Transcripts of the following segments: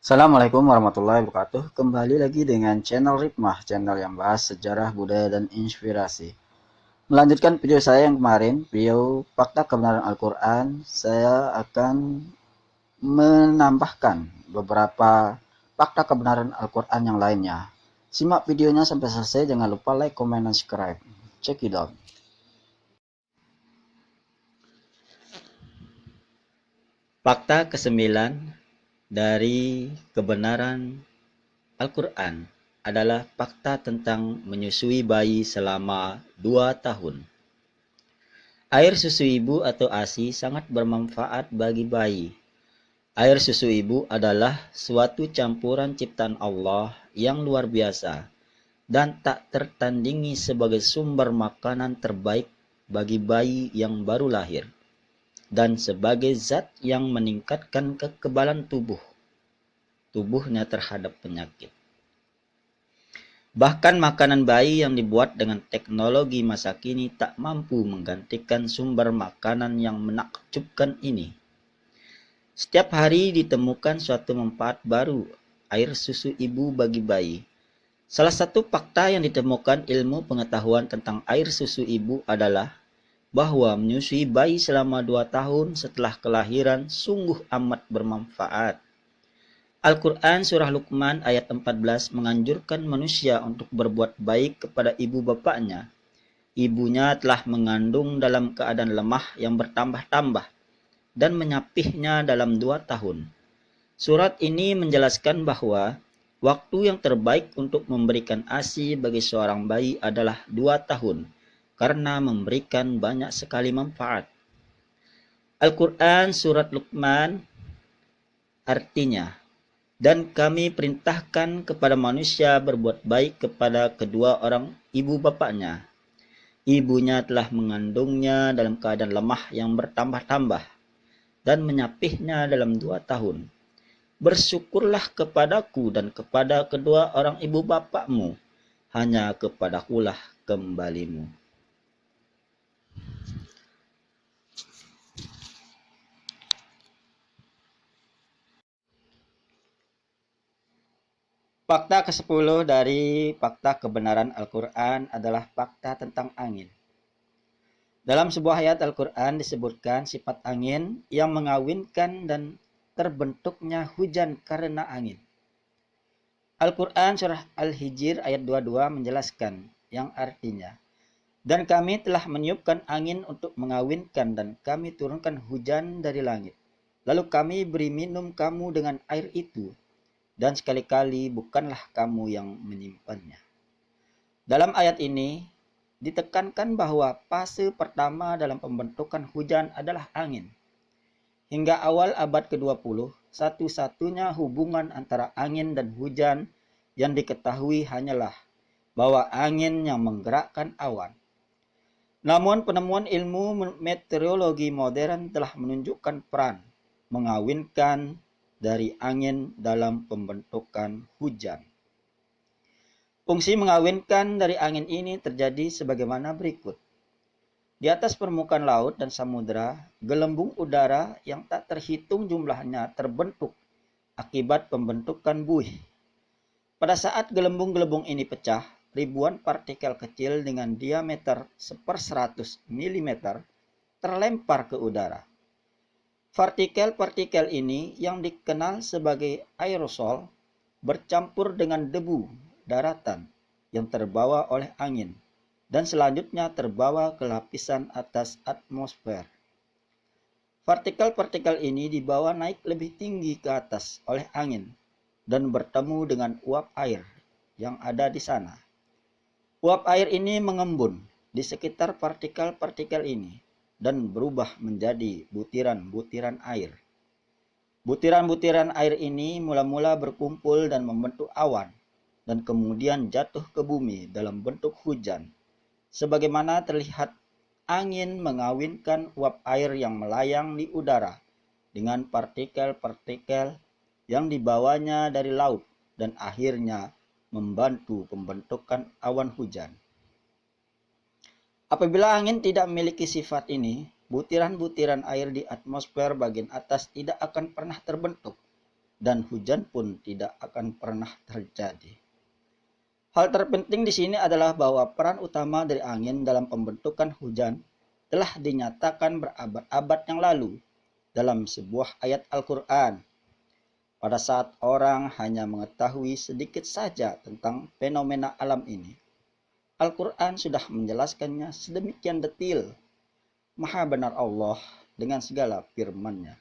Assalamualaikum warahmatullahi wabarakatuh. Kembali lagi dengan channel Ripmah, channel yang bahas sejarah, budaya, dan inspirasi. Melanjutkan video saya yang kemarin, video fakta kebenaran Al-Quran, saya akan menambahkan beberapa fakta kebenaran Al-Quran yang lainnya. Simak videonya sampai selesai, jangan lupa like, comment, dan subscribe. Check it out. Fakta ke-9 dari kebenaran Al-Quran adalah fakta tentang menyusui bayi selama 2 tahun. Air susu ibu atau ASI sangat bermanfaat bagi bayi. Air susu ibu adalah suatu campuran ciptaan Allah yang luar biasa dan tak tertandingi sebagai sumber makanan terbaik bagi bayi yang baru lahir dan sebagai zat yang meningkatkan kekebalan tubuhnya terhadap penyakit. Bahkan makanan bayi yang dibuat dengan teknologi masa kini tak mampu menggantikan sumber makanan yang menakjubkan ini. Setiap hari ditemukan suatu manfaat baru air susu ibu bagi bayi. Salah satu fakta yang ditemukan ilmu pengetahuan tentang air susu ibu adalah bahwa menyusui bayi selama 2 tahun setelah kelahiran sungguh amat bermanfaat. Al-Quran Surah Luqman ayat 14 menganjurkan manusia untuk berbuat baik kepada ibu bapaknya. Ibunya telah mengandung dalam keadaan lemah yang bertambah-tambah dan menyapihnya dalam 2 tahun. Surat ini menjelaskan bahwa waktu yang terbaik untuk memberikan ASI bagi seorang bayi adalah 2 tahun karena memberikan banyak sekali manfaat. Al-Quran Surat Luqman artinya, dan kami perintahkan kepada manusia berbuat baik kepada kedua orang ibu bapaknya. Ibunya telah mengandungnya dalam keadaan lemah yang bertambah-tambah dan menyapihnya dalam 2 tahun. Bersyukurlah kepadaku dan kepada kedua orang ibu bapakmu, hanya kepadakulah kembalimu. Fakta ke-10 dari fakta kebenaran Al-Quran adalah fakta tentang angin. Dalam sebuah ayat Al-Quran disebutkan sifat angin yang mengawinkan dan terbentuknya hujan karena angin. Al-Quran Surah Al-Hijr ayat 22 menjelaskan yang artinya, dan kami telah meniupkan angin untuk mengawinkan dan kami turunkan hujan dari langit. Lalu kami beri minum kamu dengan air itu, dan sekali-kali bukanlah kamu yang menyimpannya. Dalam ayat ini, ditekankan bahwa fase pertama dalam pembentukan hujan adalah angin. Hingga awal abad ke-20, satu-satunya hubungan antara angin dan hujan yang diketahui hanyalah bahwa angin yang menggerakkan awan. Namun penemuan ilmu meteorologi modern telah menunjukkan peran mengawinkan dari angin dalam pembentukan hujan. Fungsi mengawinkan dari angin ini terjadi sebagaimana berikut. Di atas permukaan laut dan samudera, gelembung udara yang tak terhitung jumlahnya terbentuk akibat pembentukan buih. Pada saat gelembung-gelembung ini pecah, ribuan partikel kecil dengan diameter 1/100 mm terlempar ke udara. Partikel-partikel ini yang dikenal sebagai aerosol bercampur dengan debu daratan yang terbawa oleh angin dan selanjutnya terbawa ke lapisan atas atmosfer. Partikel-partikel ini dibawa naik lebih tinggi ke atas oleh angin dan bertemu dengan uap air yang ada di sana. Uap air ini mengembun di sekitar partikel-partikel ini dan berubah menjadi butiran-butiran air. Butiran-butiran air ini mula-mula berkumpul dan membentuk awan dan kemudian jatuh ke bumi dalam bentuk hujan. Sebagaimana terlihat, angin mengawinkan uap air yang melayang di udara dengan partikel-partikel yang dibawanya dari laut dan akhirnya membantu pembentukan awan hujan. Apabila angin tidak memiliki sifat ini, butiran-butiran air di atmosfer bagian atas tidak akan pernah terbentuk. dan hujan pun tidak akan pernah terjadi. Hal terpenting di sini adalah bahwa peran utama dari angin dalam pembentukan hujan telah dinyatakan berabad-abad yang lalu dalam sebuah ayat Al-Quran. Pada saat orang hanya mengetahui sedikit saja tentang fenomena alam ini, Al-Quran sudah menjelaskannya sedemikian detil. Maha benar Allah dengan segala firman-Nya.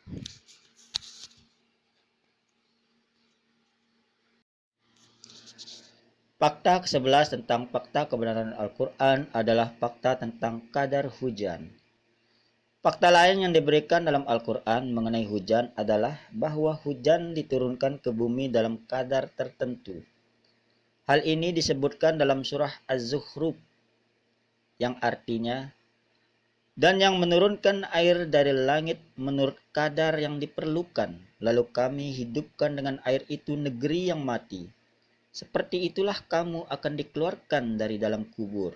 Fakta ke-11 tentang fakta kebenaran Al-Quran adalah fakta tentang kadar hujan. Fakta lain yang diberikan dalam Al-Quran mengenai hujan adalah bahwa hujan diturunkan ke bumi dalam kadar tertentu. Hal ini disebutkan dalam surah Az-Zukhruf yang artinya, dan yang menurunkan air dari langit menurut kadar yang diperlukan, lalu kami hidupkan dengan air itu negeri yang mati. Seperti itulah kamu akan dikeluarkan dari dalam kubur.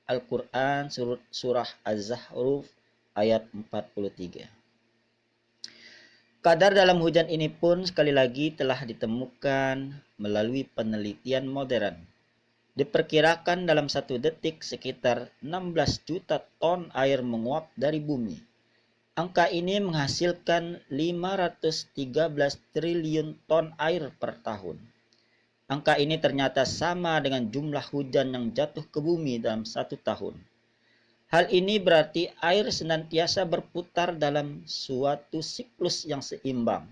Al-Quran surah Az-Zukhruf ayat 43. Kadar dalam hujan ini pun sekali lagi telah ditemukan melalui penelitian modern. Diperkirakan dalam 1 detik sekitar 16 juta ton air menguap dari bumi. Angka ini menghasilkan 513 triliun ton air per tahun. Angka ini ternyata sama dengan jumlah hujan yang jatuh ke bumi dalam 1 tahun. Hal ini berarti air senantiasa berputar dalam suatu siklus yang seimbang,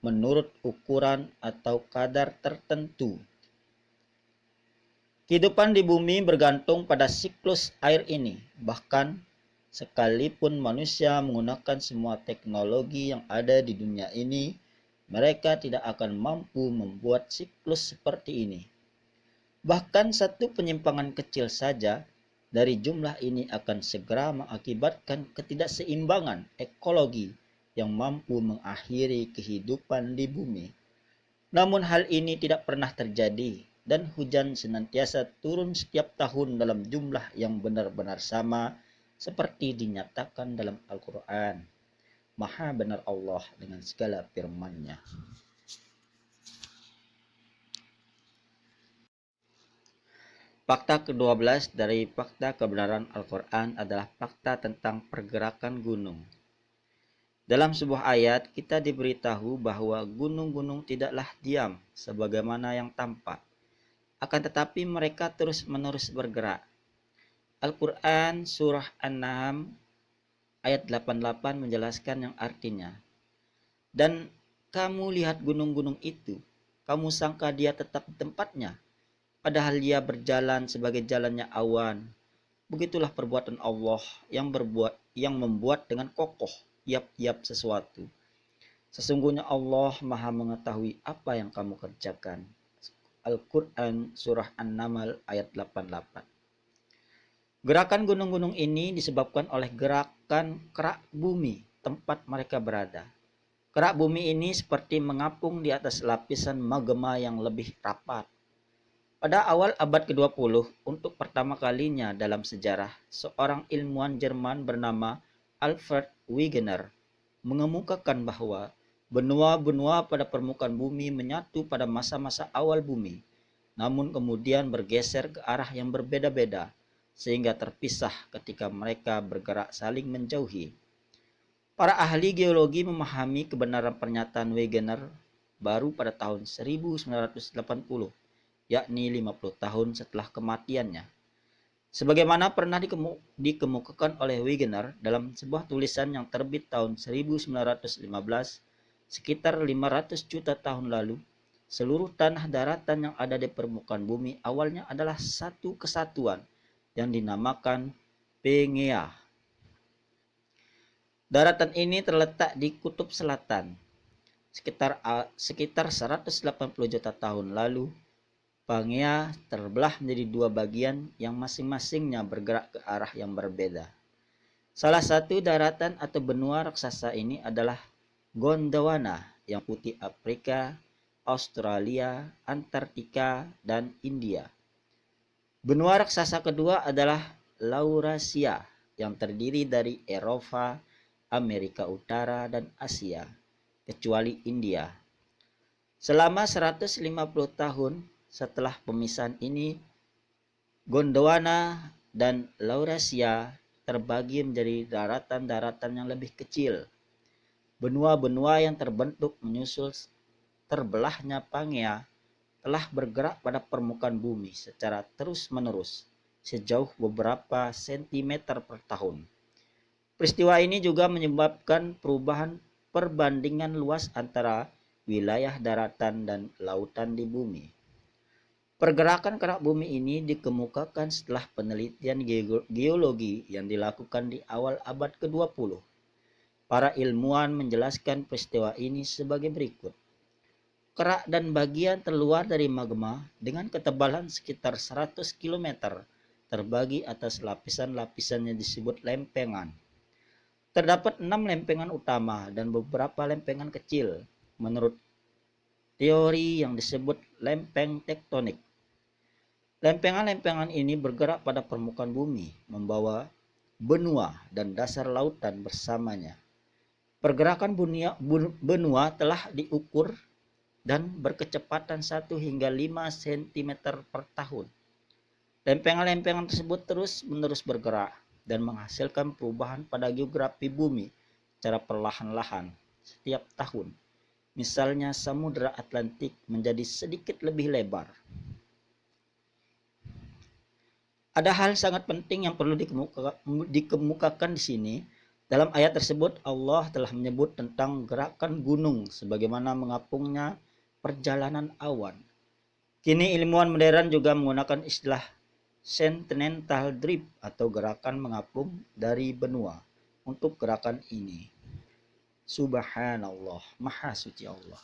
menurut ukuran atau kadar tertentu. Kehidupan di bumi bergantung pada siklus air ini. Bahkan, sekalipun manusia menggunakan semua teknologi yang ada di dunia ini, mereka tidak akan mampu membuat siklus seperti ini. Bahkan satu penyimpangan kecil saja dari jumlah ini akan segera mengakibatkan ketidakseimbangan ekologi yang mampu mengakhiri kehidupan di bumi. Namun hal ini tidak pernah terjadi dan hujan senantiasa turun setiap tahun dalam jumlah yang benar-benar sama seperti dinyatakan dalam Al-Quran. Maha benar Allah dengan segala firman-Nya. Fakta ke-12 dari fakta kebenaran Al-Quran adalah fakta tentang pergerakan gunung. Dalam sebuah ayat, kita diberitahu bahwa gunung-gunung tidaklah diam sebagaimana yang tampak. Akan tetapi mereka terus-menerus bergerak. Al-Quran surah An-Nahm ayat 88 menjelaskan yang artinya, dan kamu lihat gunung-gunung itu, kamu sangka dia tetap di tempatnya, padahal dia berjalan sebagai jalannya awan. Begitulah perbuatan Allah yang membuat dengan kokoh tiap-tiap sesuatu. Sesungguhnya Allah Maha mengetahui apa yang kamu kerjakan. Al-Quran surah An-Naml ayat 88. Gerakan gunung-gunung ini disebabkan oleh gerakan kerak bumi tempat mereka berada. Kerak bumi ini seperti mengapung di atas lapisan magma yang lebih rapat. Pada awal abad ke-20, untuk pertama kalinya dalam sejarah, seorang ilmuwan Jerman bernama Alfred Wegener mengemukakan bahwa benua-benua pada permukaan bumi menyatu pada masa-masa awal bumi, namun kemudian bergeser ke arah yang berbeda-beda, sehingga terpisah ketika mereka bergerak saling menjauhi. Para ahli geologi memahami kebenaran pernyataan Wegener baru pada tahun 1980, yakni 50 tahun setelah kematiannya. Sebagaimana pernah dikemukakan oleh Wegener dalam sebuah tulisan yang terbit tahun 1915, sekitar 500 juta tahun lalu, seluruh tanah daratan yang ada di permukaan bumi awalnya adalah satu kesatuan yang dinamakan Pangea. Daratan ini terletak di kutub selatan. Sekitar 180 juta tahun lalu, Pangea terbelah menjadi 2 bagian yang masing-masingnya bergerak ke arah yang berbeda. Salah satu daratan atau benua raksasa ini adalah Gondwana yang putih Afrika, Australia, Antartika, dan India. Benua raksasa kedua adalah Laurasia yang terdiri dari Eropa, Amerika Utara, dan Asia, kecuali India. Selama 150 tahun setelah pemisahan ini, Gondwana dan Laurasia terbagi menjadi daratan-daratan yang lebih kecil. Benua-benua yang terbentuk menyusul terbelahnya Pangea telah bergerak pada permukaan bumi secara terus-menerus sejauh beberapa sentimeter per tahun. Peristiwa ini juga menyebabkan perubahan perbandingan luas antara wilayah daratan dan lautan di bumi. Pergerakan kerak bumi ini dikemukakan setelah penelitian geologi yang dilakukan di awal abad ke-20. Para ilmuwan menjelaskan peristiwa ini sebagai berikut. Kerak dan bagian terluar dari magma dengan ketebalan sekitar 100 km terbagi atas lapisan-lapisan yang disebut lempengan. Terdapat 6 lempengan utama dan beberapa lempengan kecil menurut teori yang disebut lempeng tektonik. Lempengan-lempengan ini bergerak pada permukaan bumi, membawa benua dan dasar lautan bersamanya. Pergerakan benua telah diukur dan berkecepatan 1 hingga 5 cm per tahun. Lempengan-lempengan tersebut terus-menerus bergerak dan menghasilkan perubahan pada geografi bumi secara perlahan-lahan setiap tahun. Misalnya Samudra Atlantik menjadi sedikit lebih lebar. Ada hal sangat penting yang perlu dikemukakan di sini. Dalam ayat tersebut Allah telah menyebut tentang gerakan gunung sebagaimana mengapungnya perjalanan awan. Kini ilmuwan modern juga menggunakan istilah continental drift atau gerakan mengapung dari benua untuk gerakan ini. Subhanallah, Maha Suci Allah.